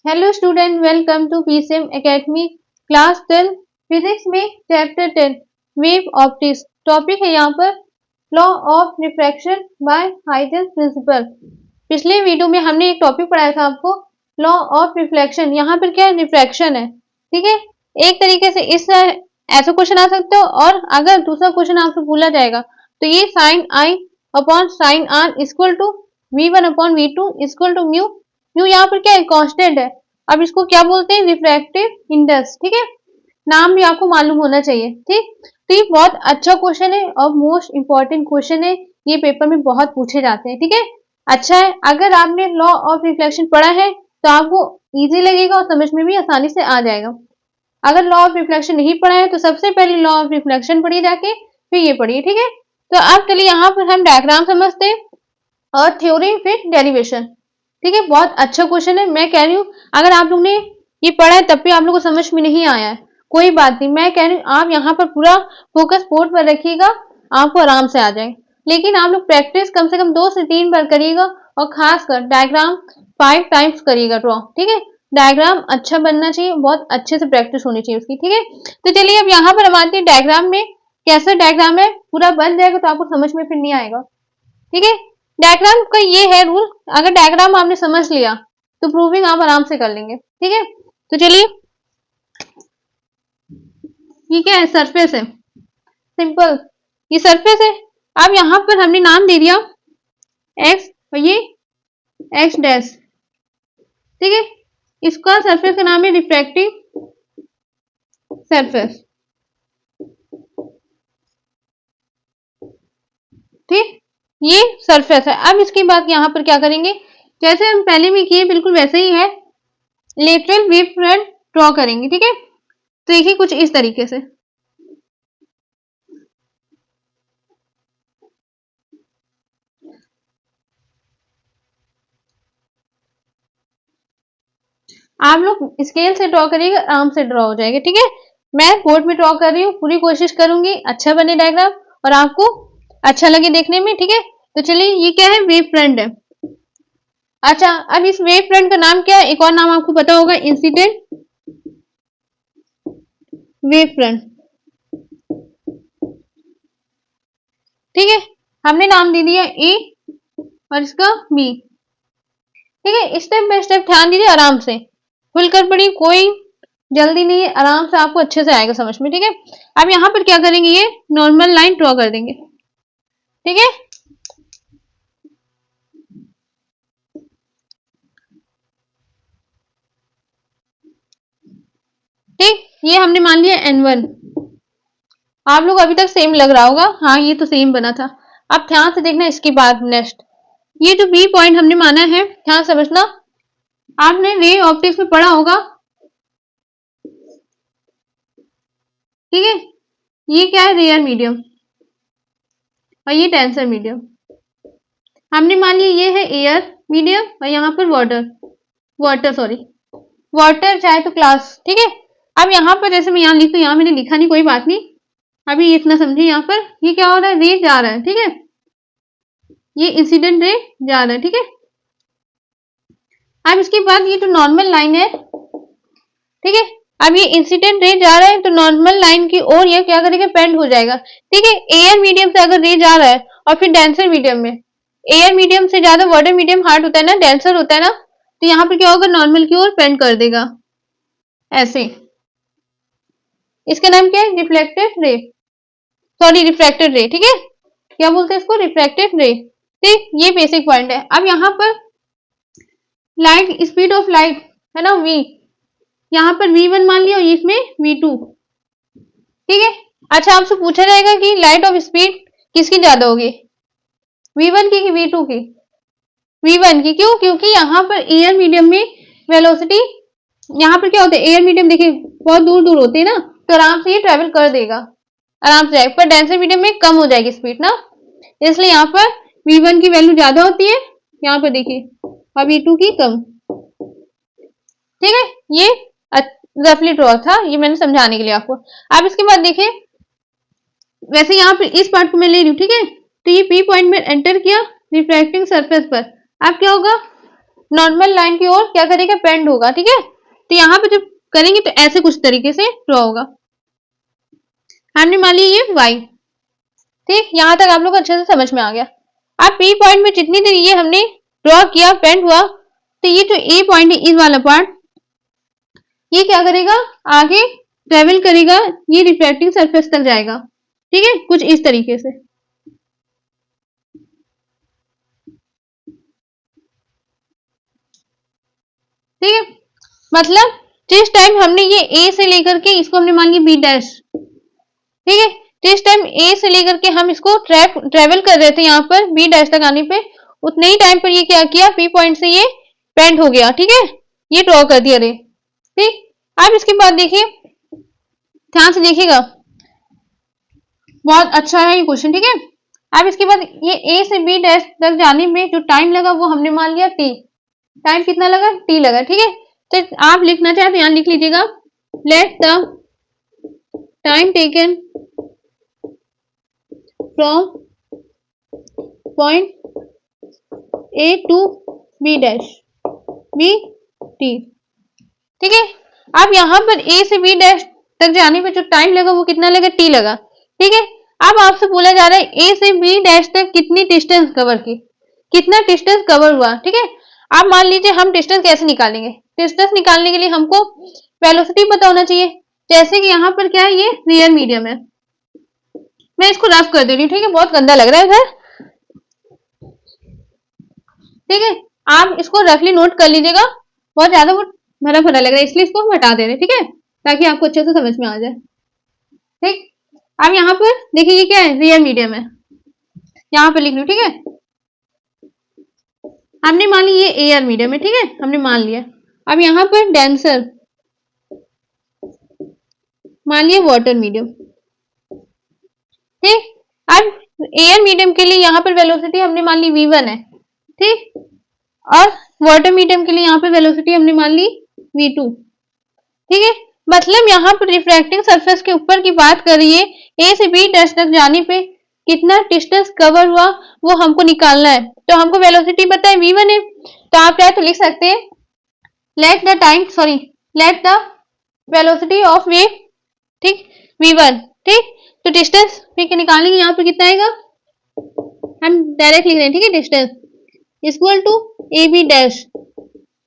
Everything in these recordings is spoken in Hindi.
Hello student, welcome to PCM academy class 10 physics में चैप्टर 10 वेव ऑप्टिक्स। टॉपिक है यहाँ पर law of refraction by Huygens principle. पिछले वीडियो में हमने एक टॉपिक पढ़ाया था आपको लॉ ऑफ रिफ्लेक्शन। यहाँ पर क्या है, रिफ्रैक्शन है। ठीक है, एक तरीके से इस ऐसा क्वेश्चन आ सकता हो, और अगर दूसरा क्वेश्चन आपसे भूला जाएगा तो ये sine I upon sine are equal to V1 upon V2 equal to mu. Mu यहाँ पर क्या है, कांस्टेंट है। अब इसको क्या बोलते हैं, रिफ्रैक्टिव इंडेक्स। ठीक है, नाम भी आपको मालूम होना चाहिए। ठीक, तो ये बहुत अच्छा क्वेश्चन है और मोस्ट इंपॉर्टेंट क्वेश्चन है। ये पेपर में बहुत पूछे जाते हैं। ठीक है, अच्छा है, अगर आपने लॉ ऑफ रिफ्लेक्शन पढ़ा है तो आपको इजी लगेगा और समझ में भी आसानी से आ जाएगा। अगर लॉ ऑफ रिफ्लेक्शन नहीं पढ़ा है तो सबसे पहले लॉ ऑफ रिफ्लेक्शन पढ़िए जाके, फिर ये पढ़िए। ठीक है, तो अब चलिए यहाँ पर हम डायग्राम समझते हैं और थ्योरी फिर डेरिवेशन। ठीक है, बहुत अच्छा क्वेश्चन है। मैं कह रही हूँ अगर आप लोग ने ये पढ़ा है तब भी आप लोग को समझ में नहीं आया है, कोई बात नहीं। मैं कह रही हूँ आप यहाँ पर पूरा फोकस बोर्ड पर रखिएगा, आपको आराम से आ जाए। लेकिन आप लोग प्रैक्टिस कम से कम 2 से 3 बार करिएगा, और खासकर डायग्राम 5 टाइम्स करिएगा ड्रॉ। ठीक है, डायग्राम अच्छा बनना चाहिए, बहुत अच्छे से प्रैक्टिस होनी चाहिए उसकी। ठीक है, तो चलिए अब यहाँ पर हम आते हैं डायग्राम में। कैसा डायग्राम है, पूरा बन जाएगा तो आपको समझ में फिर नहीं आएगा। ठीक है, डायग्राम का ये है रूल, अगर डायग्राम आपने समझ लिया तो प्रूविंग आप आराम से कर लेंगे। ठीक है, तो चलिए, ये क्या है, सरफेस है, सिंपल, ये सरफेस है। अब यहां पर हमने नाम दे दिया एक्स, और ये एक्स डैश। ठीक है, इसका सरफेस का नाम है रिफ्रैक्टिव सरफेस। ठीक, ये सरफेस है। अब इसके बाद यहां पर क्या करेंगे, जैसे हम पहले भी किए बिल्कुल वैसे ही है, लेटरल वेव फ्रंट ड्रॉ करेंगे। ठीक है, तो देखिए कुछ इस तरीके से। आप लोग स्केल से ड्रॉ करिएगा, आराम से ड्रॉ हो जाएगा। ठीक है, मैं बोर्ड में ड्रॉ कर रही हूँ, पूरी कोशिश करूंगी अच्छा बने डायग्राम और आपको अच्छा लगे देखने में। ठीक है, तो चलिए, ये क्या है, वेव फ्रंट है। अच्छा, अब इस वेव फ्रंट का नाम क्या है, एक और नाम आपको पता होगा, इंसिडेंट वेव फ्रंट। ठीक है, हमने नाम दे दिया ए और इसका बी। ठीक है, स्टेप बाय स्टेप ध्यान दीजिए, आराम से खुलकर पढ़िए, कोई जल्दी नहीं है, आराम से आपको अच्छे से आएगा समझ में। ठीक है, अब यहाँ पर क्या करेंगे, ये नॉर्मल लाइन ड्रॉ कर देंगे। ठीक है, ठीक, ये हमने मान लिया N1। आप लोग अभी तक सेम लग रहा होगा, हाँ ये तो सेम बना था। अब ध्यान से देखना, इसके बाद नेक्स्ट ये जो बी पॉइंट हमने माना है, ध्यान समझना, आपने रे ऑप्टिक्स में पढ़ा होगा। ठीक है, ये क्या है, रेयर मीडियम, और ये टेंसर मीडियम। हमने मान लिया ये है एयर मीडियम, और यहाँ पर वाटर, वाटर चाहे तो क्लास। ठीक है, अब यहाँ पर जैसे मैं यहाँ लिखूं, यहाँ मैंने लिखा नहीं, कोई बात नहीं, अभी इतना समझिए। यहाँ पर ये क्या हो रहा है, रे जा रहा है। ठीक है, ये इंसिडेंट रे जा रहा है। ठीक है, अब इसके बाद ये जो नॉर्मल लाइन है, ठीक है, अब ये इंसिडेंट रे जा रहा है तो नॉर्मल लाइन की ओर ये क्या करेगा, पेंड हो जाएगा। ठीक है, एयर मीडियम से अगर रे जा रहा है और फिर डेंसर मीडियम में, एयर मीडियम से ज्यादा वाटर मीडियम हार्ड होता है ना, डेंसर होता है ना, तो यहाँ पर क्या होगा, नॉर्मल की ओर पेंड कर देगा ऐसे। इसका नाम क्या है, रिफ्लेक्टेड रे, सॉरी रिफ्रैक्टेड रे। ठीक है, क्या बोलते हैं इसको, रिफ्रैक्टेड रे। ठीक, ये बेसिक पॉइंट है। अब यहाँ पर लाइट, स्पीड ऑफ लाइट है ना v, यहाँ पर v1 मान लिया और इसमें v2। ठीक है, अच्छा आपसे पूछा जाएगा कि लाइट ऑफ स्पीड किसकी ज्यादा होगी, v1 की v2 की, v1 की। क्यों, क्योंकि यहाँ पर एयर मीडियम में वेलोसिटी, यहाँ पर क्या होता है, एयर मीडियम देखिए बहुत दूर दूर होती है ना, तो आराम से ये ट्रेवल कर देगा, आराम से जाएगा। पर डेंसर मीडियम में कम हो जाएगी स्पीड ना, इसलिए यहाँ पर v1 की वैल्यू ज्यादा होती है, यहाँ पर देखिए, और v2 की कम। ठीक है, ये रफली ड्रॉ था, ये मैंने समझाने के लिए आपको। अब इसके बाद देखिए, वैसे यहाँ पे इस पार्ट को मैं ले रही हूँ। ठीक है, तो ये पी पॉइंट में एंटर किया रिफ्रैक्टिंग सरफेस पर, अब क्या होगा, नॉर्मल लाइन की ओर क्या करेगा, बेंड होगा। ठीक है, तो यहाँ पे जब करेंगे तो ऐसे कुछ तरीके से ड्रॉ होगा। हमने मान लिया ये y। ठीक, यहाँ तक आप लोग अच्छे से समझ में आ गया। अब P पॉइंट में जितनी देर ये हमने ड्रॉ किया, बेंड हुआ, तो ये जो A पॉइंट है, इस वाला पार्ट, ये क्या करेगा, आगे ट्रेवल करेगा, ये रिफ्लेक्टिंग सरफेस तक जाएगा। ठीक है, कुछ इस तरीके से। ठीक है, मतलब जिस टाइम हमने ये A से लेकर के इसको हमने मान लिया B डैश। ठीक है, जिस टाइम A से लेकर के हम इसको ट्रेवल कर रहे थे यहाँ पर B डैश तक आने पे, उतने ही टाइम पर ये क्या किया, P पॉइंट से ये बेंड हो गया। ठीक है, ये ड्रॉ कर दिया रे। ठीक, अब इसके बाद देखिए, ध्यान से देखिएगा, बहुत अच्छा है ये क्वेश्चन। ठीक है, अब इसके बाद ये A से B डैश तक जाने में जो टाइम लगा वो हमने मान लिया T। टाइम कितना लगा, T लगा। ठीक है, तो आप लिखना चाहे तो यहाँ लिख लीजिएगा, let the time taken from point A to B dash B T। ठीक है, अब यहाँ पर A से B डैश तक जाने में जो टाइम लगा वो कितना लगा, T लगा। ठीक है, अब आपसे बोला जा रहा है A से B डैश तक कितनी डिस्टेंस कवर की, कितना डिस्टेंस कवर हुआ। ठीक है, आप मान लीजिए हम डिस्टेंस कैसे निकालेंगे, डिस्टेंस निकालने के लिए हमको वेलोसिटी पता होना चाहिए। जैसे कि यहाँ पर क्या है, ये रियल मीडियम है, मैं इसको रफ कर दे रही हूँ। ठीक है, बहुत गंदा लग रहा है इधर। ठीक है, आप इसको रफली नोट कर लीजिएगा, बहुत ज्यादा वो भरा भरा लग रहा है, इसलिए इसको हम हटा दे रहे हैं। ठीक है, ताकि आपको अच्छे से समझ में आ जाए। ठीक, अब यहाँ पर देखिए ये क्या है, रियल मीडियम है, यहाँ पर लिख लो। ठीक है, हमने मान ली ये एयर मीडियम है। ठीक है, हमने मान लिया। अब यहाँ पर डेंसर मान लिया वाटर मीडियम। ठीक, अब एयर मीडियम के लिए यहाँ पर वेलोसिटी हमने मान ली v1 है। ठीक, और वाटर मीडियम के लिए यहाँ पर वेलोसिटी हमने मान ली v2। ठीक है, मतलब यहाँ पर रिफ्रैक्टिंग सरफेस के ऊपर की बात करिए, A से B डैश तक जाने पे कितना डिस्टेंस कवर हुआ वो हमको निकालना है। तो हमको वेलोसिटी पता है v1 है, तो आप चाहे तो लिख सकते हैं let the velocity of wave. ठीक, v1। ठीक, तो डिस्टेंस फिर निकालेंगे, यहाँ पर कितना आएगा, हम डायरेक्ट लिख रहे हैं। ठीक है, distance equal to A B dash,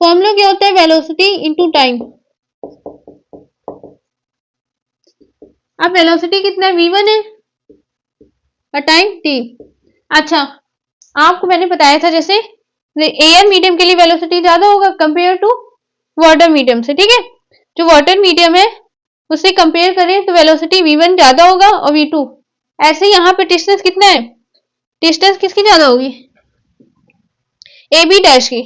formula क्या होता है, वेलोसिटी इंटू टाइम। अब वेलोसिटी कितना है, v1 है, और टाइम t। अच्छा, आपको मैंने बताया था जैसे एयर मीडियम के लिए वेलोसिटी ज्यादा होगा कंपेयर टू वाटर मीडियम से। ठीक है, जो वाटर मीडियम है उससे कंपेयर करें तो वेलोसिटी v1 ज्यादा होगा और v2। ऐसे यहाँ पे डिस्टेंस कितना है, डिस्टेंस किसकी ज्यादा होगी, ए बी डैश की।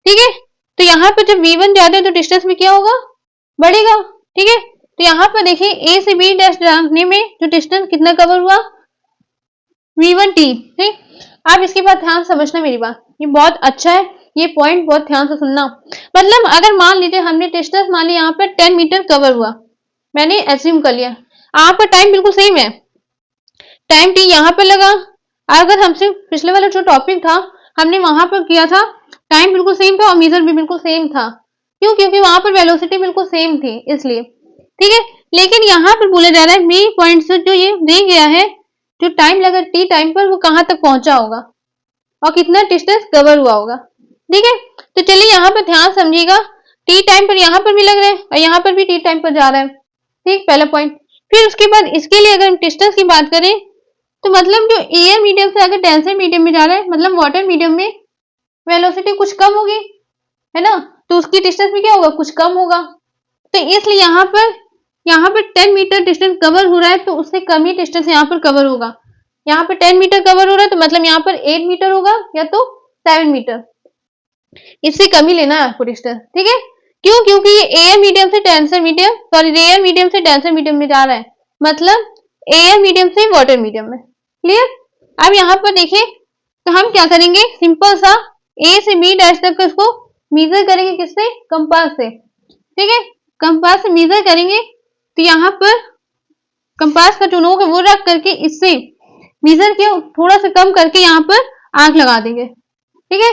ठीक है, तो यहाँ पर जब v1 ज्यादा है तो डिस्टेंस में क्या होगा, बढ़ेगा। ठीक है, तो यहाँ पर देखिए ए से बी डैश जाने में जो डिस्टेंस कितना कवर हुआ, v1t। ठीक, अब इसके बाद ध्यान समझना मेरी बात, ये बहुत अच्छा है, ये पॉइंट बहुत ध्यान से सुनना। मतलब अगर मान लीजिए हमने डिस्टेंस मान लिया यहाँ पर 10 मीटर कवर हुआ, मैंने एज्यूम कर लिया, यहाँ पर टाइम बिल्कुल सेम है, टाइम टी यहाँ पर लगा। अगर हमसे पिछले वाला जो टॉपिक था हमने वहां पर किया था, टाइम बिल्कुल सेम था और मेजर भी बिल्कुल सेम था। क्यों, क्योंकि वहां पर वेलोसिटी बिल्कुल सेम थी इसलिए। ठीक है, लेकिन यहाँ पर बोला जा रहा है बी पॉइंट से जो ये दे गया है, जो टाइम लगा टी टाइम पर, वो कहाँ तक पहुंचा होगा और कितना डिस्टेंस कवर हुआ होगा। ठीक है, तो चलिए यहाँ पर ध्यान समझिएगा, टी टाइम पर यहाँ पर भी लग रहा है और यहाँ पर भी टी टाइम पर जा रहा है। ठीक, पहला पॉइंट। फिर उसके बाद इसके लिए अगर हम डिस्टेंस की बात करें तो मतलब जो एयर मीडियम से अगर डेंसर मीडियम में जा रहा है, मतलब वाटर मीडियम में वेलोसिटी कुछ कम होगी, है ना, तो उसकी डिस्टेंस में क्या होगा, कुछ कम होगा। तो इसलिए यहाँ पर 10 मीटर डिस्टेंस कवर हो रहा है, तो उससे कम ही डिस्टेंस यहाँ पर कवर होगा। यहाँ पर 10 मीटर कवर हो रहा है तो मतलब यहाँ पर 8 मीटर होगा या तो 7 मीटर, इससे कम ही लेना है आपको डिस्टेंस। ठीक है, क्यों, क्योंकि ये एयर मीडियम से denser medium, sorry air medium से डेंसर मीडियम में जा रहा है, मतलब एयर मीडियम से वाटर मीडियम में। क्लियर। अब यहाँ पर देखिए, तो हम क्या करेंगे, सिंपल सा ए से बी डैश तक का इसको मेजर करेंगे, किससे, कंपास से। ठीक है, कंपास से मेजर करेंगे, तो यहाँ पर कंपास का जो नोक है वो रख करके इससे मेजर किया, थोड़ा सा कम करके यहाँ पर आंख लगा देंगे। ठीक है,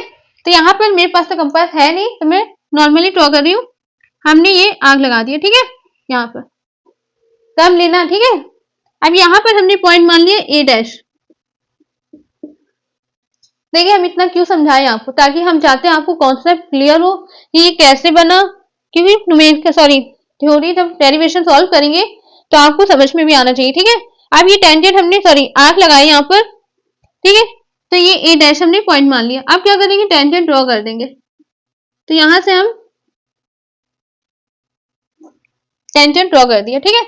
तो यहाँ पर मेरे पास तो कंपास है नहीं, तो मैं नॉर्मली ड्रॉ कर रही हूँ। हमने ये आग लगा दिया, ठीक है, यहाँ पर कम लेना, ठीक है। अब यहाँ पर हमने पॉइंट मान लिया ए डैश। देखिए हम इतना क्यों समझाएं आपको, ताकि हम चाहते हैं आपको कॉन्सेप्ट क्लियर हो कि ये कैसे बना, क्योंकि थ्योरी जब डेरिवेशन सॉल्व करेंगे तो आपको समझ में भी आना चाहिए, ठीक है। अब ये टेंजेंट हमने आर्क लगाई यहाँ पर, ठीक है, तो ये ए डैश हमने पॉइंट मान लिया। अब क्या करेंगे, टेंजेंट ड्रॉ कर देंगे। तो यहां से हम टेंजेंट ड्रॉ कर दिया, ठीक है,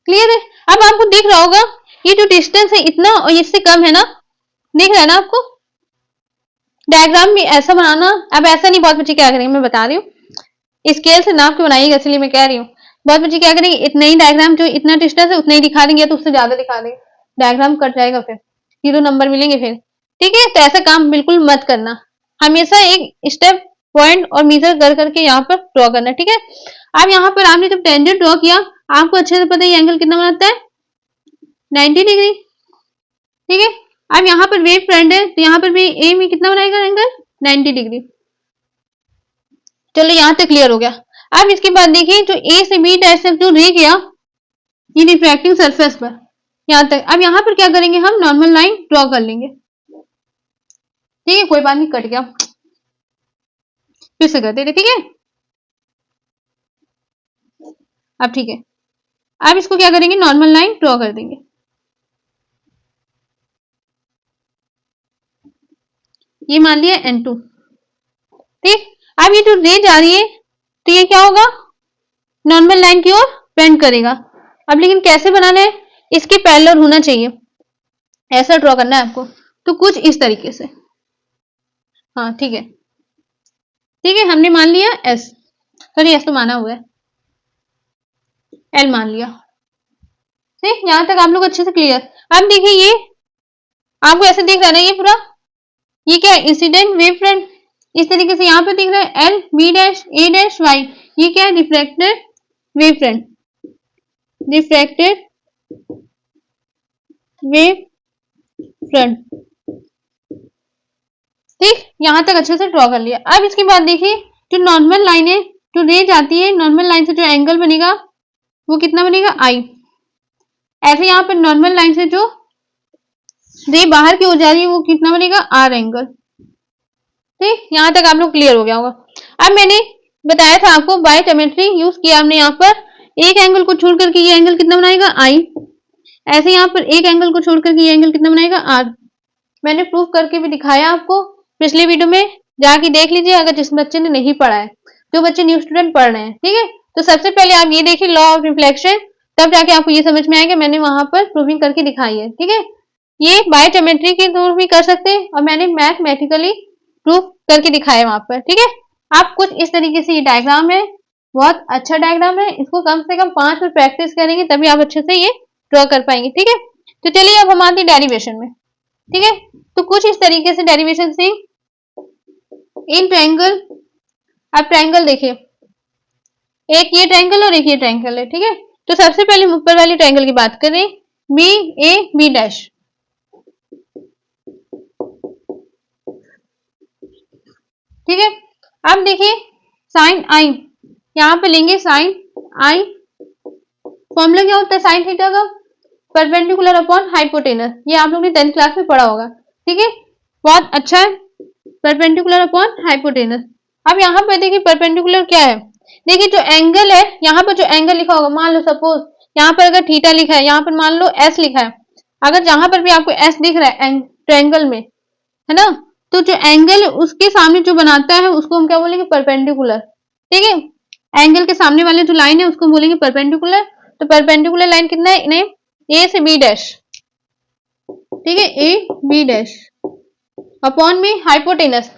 क्लियर है। अब आपको दिख रहा होगा ये जो डिस्टेंस है इतना और इससे कम है ना, दिख रहा है ना आपको। डायग्राम भी ऐसा बनाना, अब ऐसा नहीं, बहुत बच्चे क्या करेंगे, मैं बता रही हूँ, स्केल से नाप के बनाइएगा, इसलिए मैं कह रही हूँ। बहुत बच्चे क्या करेंगे, इतना ही डायग्राम जो इतना डिस्टेंस है उतना ही दिखा देंगे, तो उससे ज्यादा दिखा देंगे, डायग्राम कट जाएगा, फिर 0 नंबर मिलेंगे फिर, ठीक है। तो ऐसा काम बिल्कुल मत करना, हमेशा एक स्टेप पॉइंट और मीजर कर करके यहाँ पर ड्रॉ करना, ठीक है। अब यहाँ पर आपने जब टेंजेंट ड्रॉ किया, आपको अच्छे से पता है ये एंगल कितना बनाता है, 90 डिग्री, ठीक है। अब यहाँ पर वेव फ्रंट है, तो यहाँ पर भी ए में कितना बनाएगा एंगल, 90 डिग्री। चलो यहाँ तक क्लियर हो गया। अब इसके बाद देखिए जो ए से बी डैश जो रे गया ये रिफ्रैक्टिंग सरफेस पर यहाँ तक। अब यहाँ पर क्या करेंगे, हम नॉर्मल लाइन ड्रॉ कर लेंगे, ठीक है, कोई बात नहीं, कट गया, फिर से कर देते, ठीक है। अब ठीक है, अब इसको क्या करेंगे, नॉर्मल लाइन ड्रॉ कर देंगे। ये मान लिया N2, ठीक। अब ये जो रे जा रही है तो ये क्या होगा, नॉर्मल लाइन की ओर बेंड करेगा। अब लेकिन कैसे बनाना है, इसके पैरेलल होना चाहिए, ऐसा ड्रॉ करना है आपको, तो कुछ इस तरीके से, हाँ ठीक है, ठीक है। हमने मान लिया एस, सॉरी एस तो माना हुआ है, एल मान लिया, ठीक। यहां तक आप लोग अच्छे से क्लियर। अब देखिए ये आपको ऐसे दिख रहा है ना, ये पूरा, ये क्या है, इंसिडेंट वेव फ्रंट, इस तरीके से यहाँ पे दिख रहा है एल बी डैश ए डैश वाई, ये क्या है, refracted wave front, refracted wave front, ठीक। यहां तक अच्छे से ड्रॉ कर लिया। अब इसके बाद देखिए जो नॉर्मल लाइन है, जो रे जाती है, नॉर्मल लाइन से जो एंगल बनेगा वो कितना बनेगा, आई। ऐसे यहाँ पर नॉर्मल लाइन से जो रे बाहर की ओर जा रही है वो कितना बनेगा, आर एंगल, ठीक। यहां तक आप लोग क्लियर हो गया होगा। अब मैंने बताया था आपको बायोटेमेट्री यूज किया हमने, यहाँ पर एक एंगल को छोड़ करके ये एंगल कितना बनाएगा, आई। ऐसे यहाँ पर एक एंगल को छोड़ करके ये एंगल कितना बनाएगा, आर। मैंने प्रूफ करके भी दिखाया आपको पिछले वीडियो में, जाके देख लीजिए अगर जिस बच्चे ने नहीं पढ़ा है, जो बच्चे न्यू स्टूडेंट पढ़ रहे हैं, ठीक है। तो सबसे पहले आप ये देखिए लॉ ऑफ रिफ्लेक्शन, तब जाके आपको ये समझ में आएगा, मैंने वहां पर प्रूविंग करके दिखाई है, ठीक है। ये बायोकेमिस्ट्री के थ्रू भी कर सकते हैं और मैंने मैथमेटिकली प्रूफ करके दिखाया वहां पर, ठीक है। आप कुछ इस तरीके से ये डायग्राम है, बहुत अच्छा डायग्राम है, इसको कम से कम 5 बार प्रैक्टिस करेंगे तभी आप अच्छे से ये ड्रॉ कर पाएंगे, ठीक है। तो चलिए अब हम आते हैं डेरिवेशन में, ठीक है। तो कुछ इस तरीके से डेरिवेशन से इन ट्रायंगल, आप ट्रायंगल देखिए, एक ये ट्रायंगल और एक ये ट्रायंगल है, ठीक है। तो सबसे पहले ऊपर वाली ट्रायंगल की बात करें, बी ए बी डैश, ठीक है। अब देखिए साइन आई, यहां पे लेंगे साइन आई, फॉर्मूला क्या होता है साइन थीटा का, परपेंडिकुलर अपॉन हाइपोटेनस, ये आप लोगों ने 10th क्लास में पढ़ा होगा, ठीक है, बहुत अच्छा है, परपेंडिकुलर अपॉन हाइपोटेनस। अब यहाँ पे देखिए परपेंडिकुलर क्या है, देखिए जो एंगल है, यहाँ पर जो एंगल लिखा होगा, मान लो सपोज यहाँ पर अगर थीटा लिखा है, यहाँ पर मान लो एस लिखा है, अगर जहां पर भी आपको एस दिख रहा है ट्रायंगल में, है ना, तो जो एंगल उसके सामने जो बनाता है उसको हम क्या बोलेंगे, परपेंडिकुलर, ठीक है। एंगल के सामने वाले जो लाइन है उसको बोलेंगे परपेंडिकुलर। तो परपेंडिकुलर लाइन कितना है, इन्हें ए से बी डैश, ठीक है, ए बी डैश अपॉन में हाइपोटेनस,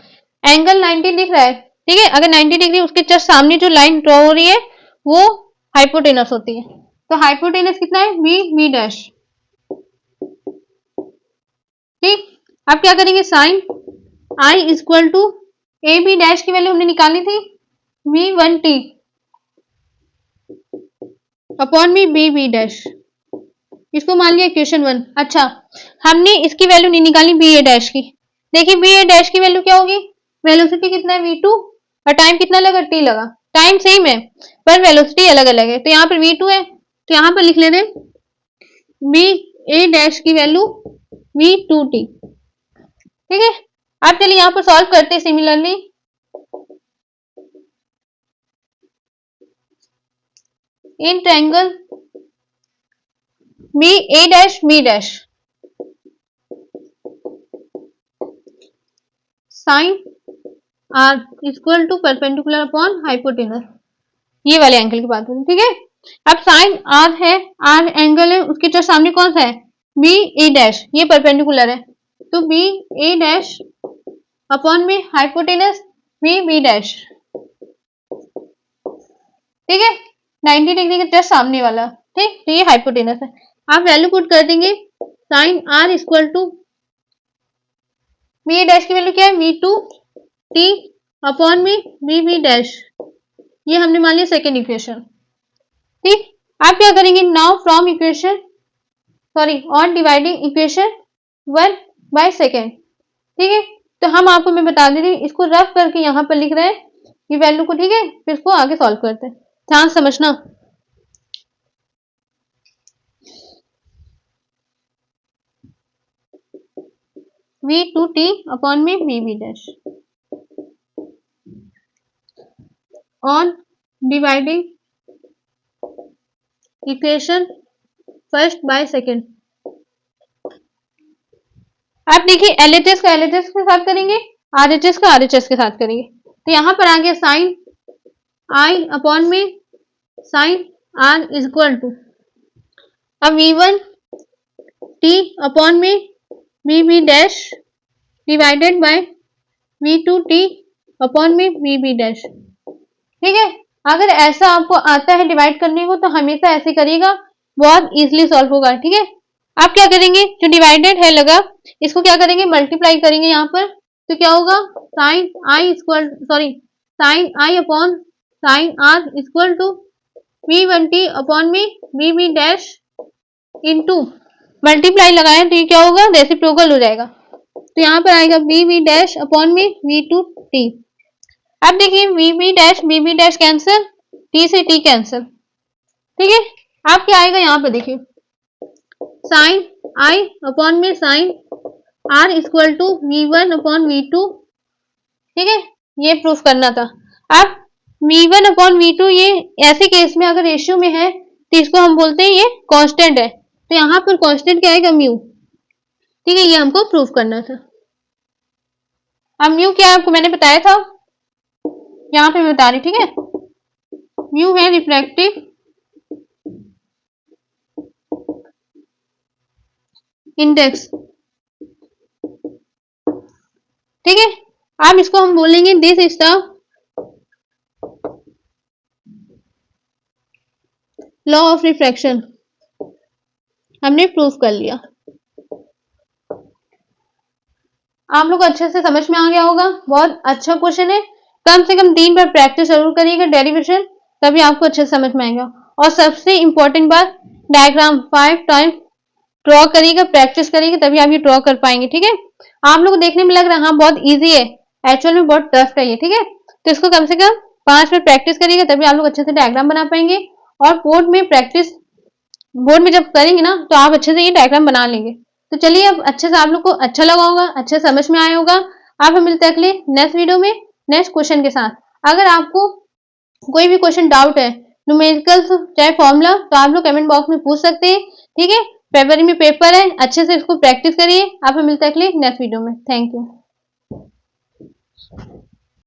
एंगल 90 दिख रहा है, ठीक है, अगर 90 डिग्री उसके जस्ट सामने जो लाइन ड्रॉ हो रही है वो हाइपोटेनस होती है, तो हाइपोटेनस कितना है, बी बी डैश, ठीक। अब क्या करेंगे, sine i is equal to A B dash की वैल्यू हमने निकाली थी V1t अपॉन में बी बी डैश, इसको मान लिया इक्वेशन 1। अच्छा हमने इसकी वैल्यू नहीं निकाली बी ए डैश की, देखिए बी ए डैश की वैल्यू क्या होगी, वेलोसिटी कितना है v2 और टाइम कितना लगा t लगा, टाइम सेम है पर वेलोसिटी अलग अलग है, तो यहाँ पर v2 है तो यहाँ पर लिख लेते हैं बी ए डैश की वैल्यू v2t। ठीक है, अब चलिए यहाँ पर सॉल्व करते हैं similarly. In triangle B A dash B dash sine are equal to perpendicular upon hypotenuse, ये वाले एंगल की बात होगी। ठीक है, अब साइन आर है, आर एंगल है, उसके जस्ट सामने कौन सा है बी ए डैश, ये परपेंडिकुलर है तो बी ए डैश अपॉन में हाइपोटेनस बी बी डैश। ठीक है, 90 डिग्री के जस्ट सामने वाला। ठीक, तो ये हाइपोटेनस है। आप वैल्यू पुट कर देंगे sine are equal to B A dash की वैल्यू क्या है v2t अपॉन में बी बी डैश, ये हमने मान लिया सेकेंड इक्वेशन। ठीक, आप क्या करेंगे now from equation sorry on dividing equation 1 by second. ठीक है, तो हम आपको मैं बता दे रही हूँ, इसको रफ करके यहाँ पर लिख रहे हैं ये वैल्यू को। ठीक है, फिर इसको आगे सॉल्व करते हैं, ध्यान समझना। v2t अपॉन में v b dash on dividing equation first by second. आप देखिए LHS का LHS के साथ करेंगे, RHS का RHS के साथ करेंगे, तो यहां पर आ गया साइन आई अपॉन में sine r is equal to, अब v1t अपॉन में v b dash divided by v2t upon में v b डैश। ठीक है, अगर ऐसा आपको आता है डिवाइड करने को तो हमेशा ऐसे करिएगा, बहुत इजीली सॉल्व होगा। ठीक है, आप क्या करेंगे जो डिवाइडेड है लगा इसको क्या करेंगे मल्टीप्लाई करेंगे यहाँ पर, तो क्या होगा sine I equal sorry sine I upon sine are equal to v1t upon में v b dash into multiply लगाए तो ये क्या होगा रेसिप्रोकल हो जाएगा, तो यहाँ पर आएगा v b डैश अपॉन में v2t। अब देखिए B B dash cancel, T से टी कैंसिल। ठीक है, अब क्या आएगा यहाँ पर देखिए साइन आई अपॉन में sine are equal to v1 upon v2। ठीक है, ये प्रूफ करना था। अब v1 अपॉन v2 ये ऐसे केस में अगर रेशियो में है तो इसको हम बोलते हैं ये कांस्टेंट है, तो यहाँ पर कांस्टेंट क्या आएगा म्यू। ठीक है, ये हमको प्रूफ करना था। अब म्यू क्या है आपको मैंने बताया था, यहाँ पे मैं बता रही। ठीक है, म्यू है रिफ्रैक्टिव इंडेक्स। ठीक है, अब इसको हम बोलेंगे this is the law of refraction, हमने प्रूफ कर लिया। आप लोग अच्छे से समझ में आ गया होगा, बहुत अच्छा क्वेश्चन है। कम से कम 3 बार प्रैक्टिस जरूर करिएगा डेरिवेशन, तभी आपको अच्छे से समझ में आएगा। और सबसे इंपॉर्टेंट बात डायग्राम 5 टाइम ड्रॉ करिएगा, प्रैक्टिस करिएगा, तभी आप ये ड्रॉ कर पाएंगे। ठीक है, आप लोग को देखने में लग रहा है हाँ बहुत इजी है, एक्चुअल में बहुत टफ है ये। ठीक है, तो इसको कम से कम 5 बार प्रैक्टिस करिएगा, तभी आप लोग अच्छे से डायग्राम बना पाएंगे। और बोर्ड में जब करेंगे ना तो आप अच्छे से ये डायग्राम बना लेंगे। तो चलिए, अब अच्छे से आप लोग को अच्छा लगा होगा, अच्छे समझ में आया होगा। आप हम मिलते हैं अगले नेक्स्ट वीडियो में नेक्स्ट क्वेश्चन के साथ। अगर आपको कोई भी क्वेश्चन डाउट है न्यूमेरिकल्स चाहे फॉर्मूला, तो आप लोग कमेंट बॉक्स में पूछ सकते हैं। ठीक है, फेब्रुअरी में पेपर है, अच्छे से इसको प्रैक्टिस करिए। आप हम मिलते हैं अगले नेक्स्ट वीडियो में। Thank you.